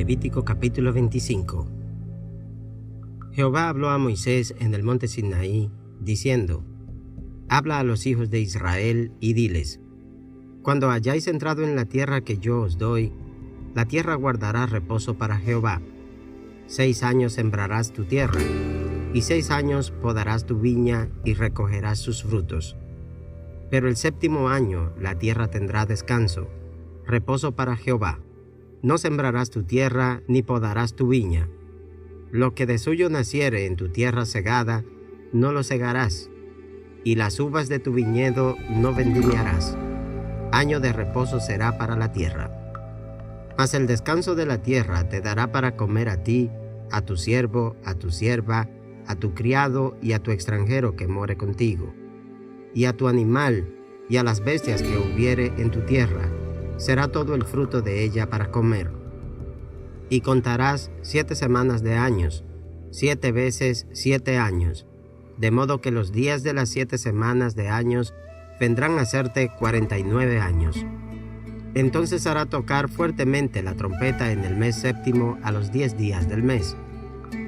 Levítico capítulo 25. Jehová habló a Moisés en el monte Sinaí, diciendo: Habla a los hijos de Israel y diles: Cuando hayáis entrado en la tierra que yo os doy, la tierra guardará reposo para Jehová. 6 años sembrarás tu tierra, y 6 años podarás tu viña y recogerás sus frutos. Pero el 7º año la tierra tendrá descanso, reposo para Jehová. No sembrarás tu tierra, ni podarás tu viña. Lo que de suyo naciere en tu tierra segada, no lo segarás, y las uvas de tu viñedo no vendimiarás. Año de reposo será para la tierra. Mas el descanso de la tierra te dará para comer a ti, a tu siervo, a tu sierva, a tu criado y a tu extranjero que more contigo, y a tu animal, y a las bestias que hubiere en tu tierra. Será todo el fruto de ella para comer. Y contarás 7 semanas de años, 7 veces 7 años, de modo que los días de las 7 semanas de años vendrán a serte 49 años. Entonces hará tocar fuertemente la trompeta en el mes 7º a los 10 días del mes.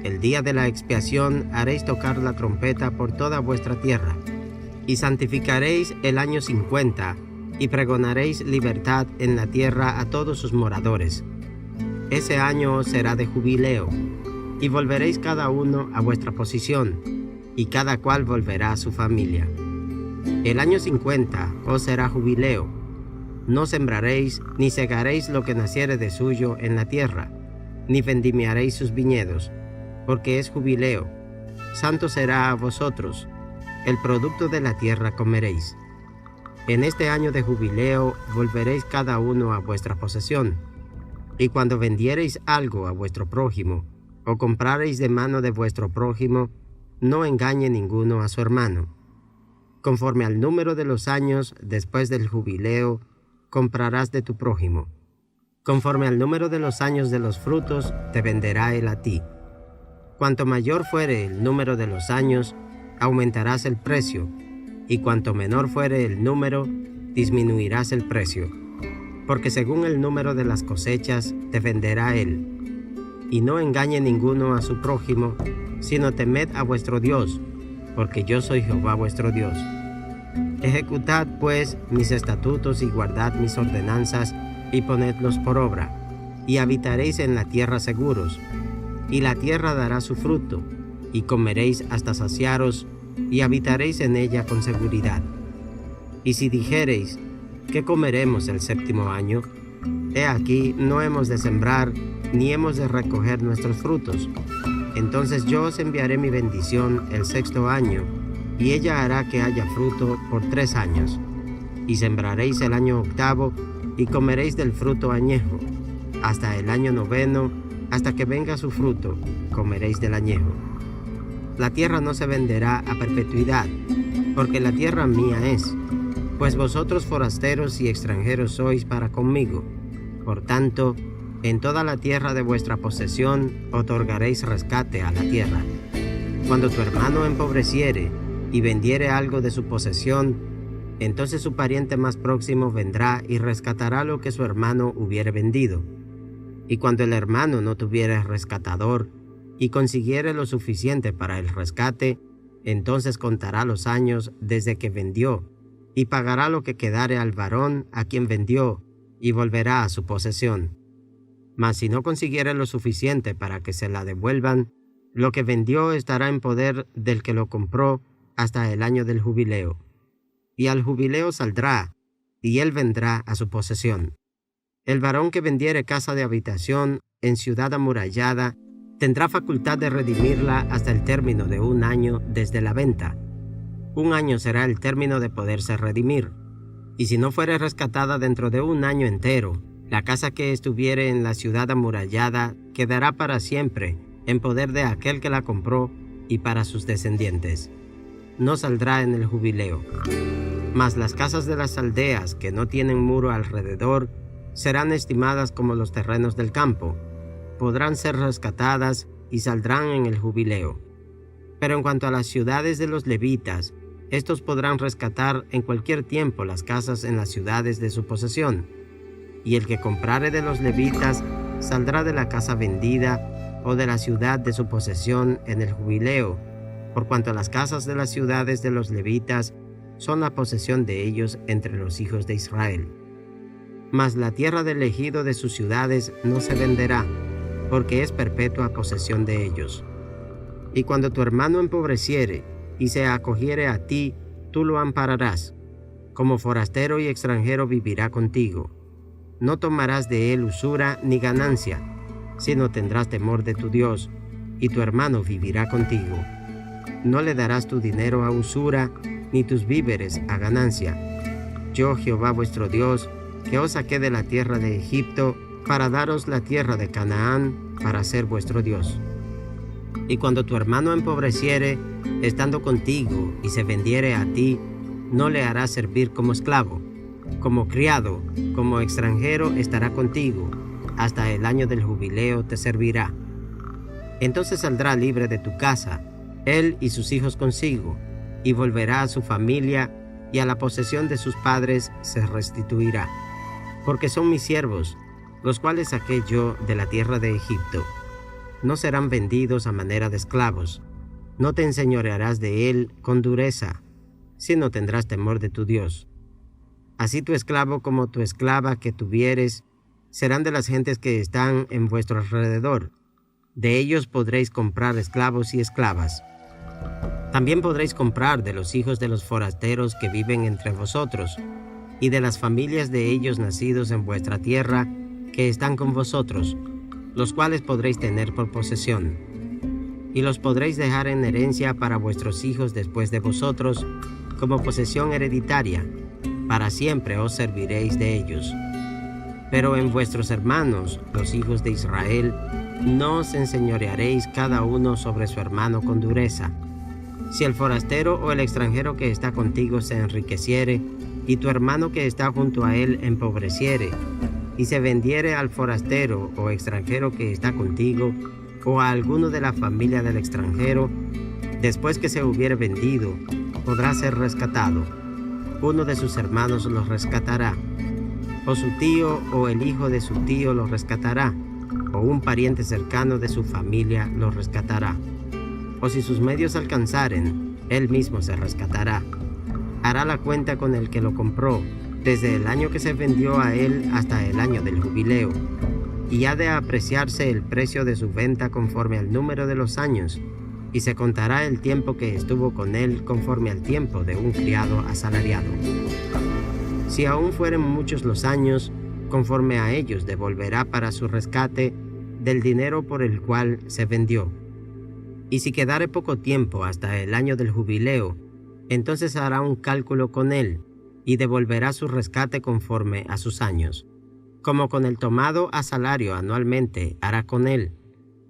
El día de la expiación haréis tocar la trompeta por toda vuestra tierra, y santificaréis el año 50, y pregonaréis libertad en la tierra a todos sus moradores. Ese año será de jubileo, y volveréis cada uno a vuestra posición, y cada cual volverá a su familia. El año 50 os será jubileo. No sembraréis ni segaréis lo que naciere de suyo en la tierra, ni vendimiaréis sus viñedos, porque es jubileo. Santo será a vosotros, el producto de la tierra comeréis. En este año de jubileo volveréis cada uno a vuestra posesión. Y cuando vendiereis algo a vuestro prójimo, o comprareis de mano de vuestro prójimo, no engañe ninguno a su hermano. Conforme al número de los años después del jubileo, comprarás de tu prójimo. Conforme al número de los años de los frutos, te venderá él a ti. Cuanto mayor fuere el número de los años, aumentarás el precio, y cuanto menor fuere el número, disminuirás el precio. Porque según el número de las cosechas, te venderá él. Y no engañe ninguno a su prójimo, sino temed a vuestro Dios, porque yo soy Jehová vuestro Dios. Ejecutad pues mis estatutos y guardad mis ordenanzas, y ponedlos por obra, y habitaréis en la tierra seguros. Y la tierra dará su fruto, y comeréis hasta saciaros, y habitaréis en ella con seguridad. Y si dijereis: ¿qué comeremos el 7º año? He aquí, no hemos de sembrar, ni hemos de recoger nuestros frutos. Entonces yo os enviaré mi bendición el 6º año, y ella hará que haya fruto por 3 años. Y sembraréis el año 8º, y comeréis del fruto añejo. Hasta el año 9º, hasta que venga su fruto, comeréis del añejo. La tierra no se venderá a perpetuidad, porque la tierra mía es, pues vosotros forasteros y extranjeros sois para conmigo. Por tanto, en toda la tierra de vuestra posesión otorgaréis rescate a la tierra. Cuando tu hermano empobreciere y vendiere algo de su posesión, entonces su pariente más próximo vendrá y rescatará lo que su hermano hubiere vendido. Y cuando el hermano no tuviere rescatador, y consiguiere lo suficiente para el rescate, entonces contará los años desde que vendió, y pagará lo que quedare al varón a quien vendió, y volverá a su posesión. Mas si no consiguiere lo suficiente para que se la devuelvan, lo que vendió estará en poder del que lo compró hasta el año del jubileo. Y al jubileo saldrá, y él vendrá a su posesión. El varón que vendiere casa de habitación en ciudad amurallada, tendrá facultad de redimirla hasta el término de 1 año desde la venta. 1 año será el término de poderse redimir. Y si no fuere rescatada dentro de 1 año entero, la casa que estuviere en la ciudad amurallada quedará para siempre en poder de aquel que la compró y para sus descendientes. No saldrá en el jubileo. Mas las casas de las aldeas que no tienen muro alrededor serán estimadas como los terrenos del campo. Podrán ser rescatadas y saldrán en el jubileo. Pero en cuanto a las ciudades de los levitas, estos podrán rescatar en cualquier tiempo las casas en las ciudades de su posesión. Y el que comprare de los levitas saldrá de la casa vendida o de la ciudad de su posesión en el jubileo, por cuanto las casas de las ciudades de los levitas son la posesión de ellos entre los hijos de Israel. Mas la tierra del ejido de sus ciudades no se venderá, porque es perpetua posesión de ellos. Y cuando tu hermano empobreciere y se acogiere a ti, tú lo ampararás. Como forastero y extranjero vivirá contigo. No tomarás de él usura ni ganancia, sino tendrás temor de tu Dios, y tu hermano vivirá contigo. No le darás tu dinero a usura, ni tus víveres a ganancia. Yo, Jehová vuestro Dios, que os saqué de la tierra de Egipto, para daros la tierra de Canaán, para ser vuestro Dios. Y cuando tu hermano empobreciere, estando contigo, y se vendiere a ti, no le harás servir como esclavo. Como criado, como extranjero estará contigo, hasta el año del jubileo te servirá. Entonces saldrá libre de tu casa, él y sus hijos consigo, y volverá a su familia, y a la posesión de sus padres se restituirá. Porque son mis siervos, los cuales saqué yo de la tierra de Egipto. No serán vendidos a manera de esclavos. No te enseñorearás de él con dureza, sino tendrás temor de tu Dios. Así tu esclavo como tu esclava que tuvieres serán de las gentes que están en vuestro alrededor. De ellos podréis comprar esclavos y esclavas. También podréis comprar de los hijos de los forasteros que viven entre vosotros, y de las familias de ellos nacidos en vuestra tierra que están con vosotros, los cuales podréis tener por posesión. Y los podréis dejar en herencia para vuestros hijos después de vosotros, como posesión hereditaria. Para siempre os serviréis de ellos. Pero en vuestros hermanos, los hijos de Israel, no os enseñorearéis cada uno sobre su hermano con dureza. Si el forastero o el extranjero que está contigo se enriqueciere, y tu hermano que está junto a él empobreciere, y se vendiere al forastero o extranjero que está contigo, o a alguno de la familia del extranjero, después que se hubiere vendido, podrá ser rescatado. Uno de sus hermanos lo rescatará, o su tío o el hijo de su tío lo rescatará, o un pariente cercano de su familia lo rescatará. O si sus medios alcanzaren, él mismo se rescatará. Hará la cuenta con el que lo compró, desde el año que se vendió a él hasta el año del jubileo, y ha de apreciarse el precio de su venta conforme al número de los años, y se contará el tiempo que estuvo con él conforme al tiempo de un criado asalariado. Si aún fueren muchos los años, conforme a ellos devolverá para su rescate del dinero por el cual se vendió. Y si quedare poco tiempo hasta el año del jubileo, entonces hará un cálculo con él, y devolverá su rescate conforme a sus años. Como con el tomado a salario anualmente hará con él.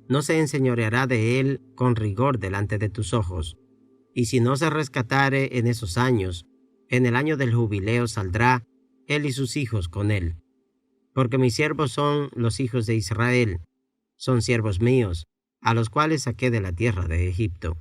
No se enseñoreará de él con rigor delante de tus ojos. Y si no se rescatare en esos años, en el año del jubileo saldrá él y sus hijos con él. Porque mis siervos son los hijos de Israel, son siervos míos, a los cuales saqué de la tierra de Egipto.